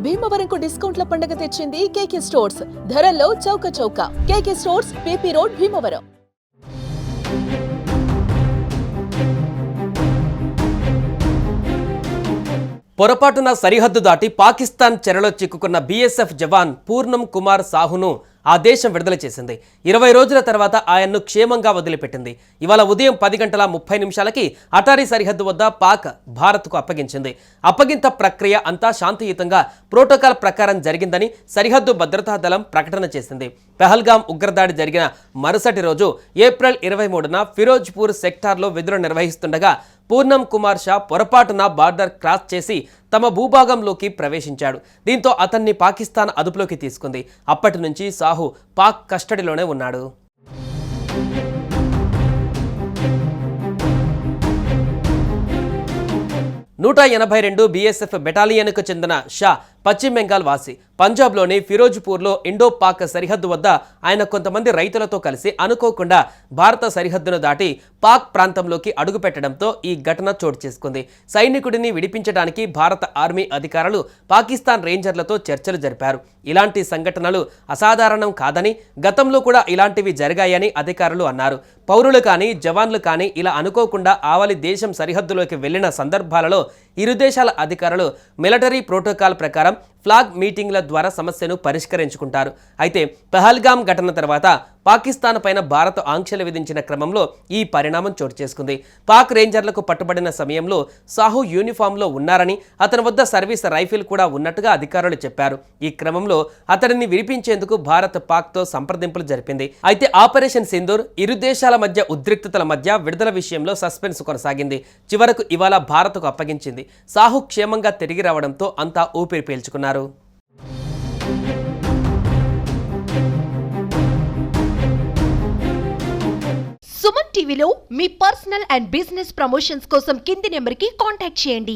భీమవరంకు డిస్కౌంట్ల పండుగ తెచ్చింది కేకే స్టోర్స్. ధరల్లో చౌక. కేకే స్టోర్స్, పీపీ రోడ్, భీమవరం. పొరపాటున సరిహద్దు దాటి పాకిస్తాన్ చెరలో చిక్కుకున్న బీఎస్ఎఫ్ జవాన్ పూర్ణం కుమార్ సాహును ఆ దేశం విడుదల చేసింది. 20 రోజుల తర్వాత ఆయన్ను క్షేమంగా వదిలిపెట్టింది. ఇవాళ ఉదయం 10:30 అటారీ సరిహద్దు వద్ద పాక్ భారత్కు అప్పగించింది. అప్పగింత ప్రక్రియ అంతా శాంతియుతంగా ప్రోటోకాల్ ప్రకారం జరిగిందని సరిహద్దు భద్రతా దళం ప్రకటన చేసింది. పెహల్గాం ఉగ్రదాడి జరిగిన మరుసటి రోజు ఏప్రిల్ 23న ఫిరోజ్పూర్ సెక్టార్లో విధులు నిర్వహిస్తుండగా పూర్ణం కుమార్ షా పొరపాటున బార్డర్ క్రాస్ చేసి తమ భూభాగంలోకి ప్రవేశించాడు. దీంతో అతన్ని పాకిస్తాన్ అదుపులోకి తీసుకుంది. అప్పటి నుంచి సాహు పాక్ కస్టడీలోనే ఉన్నాడు. నూట 82 బీఎస్ఎఫ్ బెటాలియన్కు చెందిన షా పశ్చిమ బెంగాల్ వాసి. పంజాబ్లోని ఫిరోజ్పూర్లో ఇండో పాక్ సరిహద్దు వద్ద ఆయన కొంతమంది రైతులతో కలిసి అనుకోకుండా భారత సరిహద్దును దాటి పాక్ ప్రాంతంలోకి అడుగుపెట్టడంతో ఈ ఘటన చోటు చేసుకుంది. సైనికుడిని విడిపించడానికి భారత ఆర్మీ అధికారులు పాకిస్తాన్ రేంజర్లతో చర్చలు జరిపారు. ఇలాంటి సంఘటనలు అసాధారణం కాదని, గతంలో కూడా ఇలాంటివి జరిగాయని అధికారులు అన్నారు. పౌరులు కానీ జవాన్లు కానీ ఇలా అనుకోకుండా ఆవలి దేశం సరిహద్దులోకి వెళ్లిన సందర్భాలలో ఇరు దేశాల అధికారులు మిలిటరీ ప్రోటోకాల్ ప్రకారం ఫ్లాగ్ మీటింగ్ల ద్వారా సమస్యను పరిష్కరించుకుంటారు. అయితే పెహల్గాం ఘటన తర్వాత పాకిస్తాన్ పైన భారత్ ఆంక్షలు విధించిన క్రమంలో ఈ పరిణామం చోటు చేసుకుంది. పాక్ రేంజర్లకు పట్టుబడిన సమయంలో సాహు యూనిఫామ్లో ఉన్నారని, అతని వద్ద సర్వీస్ రైఫిల్ కూడా ఉన్నట్టుగా అధికారులు చెప్పారు. ఈ క్రమంలో అతడిని విడిపించేందుకు భారత్ పాక్తో సంప్రదింపులు జరిపింది. అయితే ఆపరేషన్ సింధూర్ ఇరు దేశాల మధ్య ఉద్రిక్తతల మధ్య విడుదల విషయంలో సస్పెన్స్ కొనసాగింది. చివరకు ఇవాళ భారత్కు అప్పగించింది. సాహు క్షేమంగా తిరిగి రావడంతో అంతా ఊపిరి పీల్చుకున్నారు. సుమన్ టీవీలో మీ పర్సనల్ అండ్ బిజినెస్ ప్రమోషన్స్ కోసం కింది నెంబర్కి కాంటాక్ట్ చేయండి.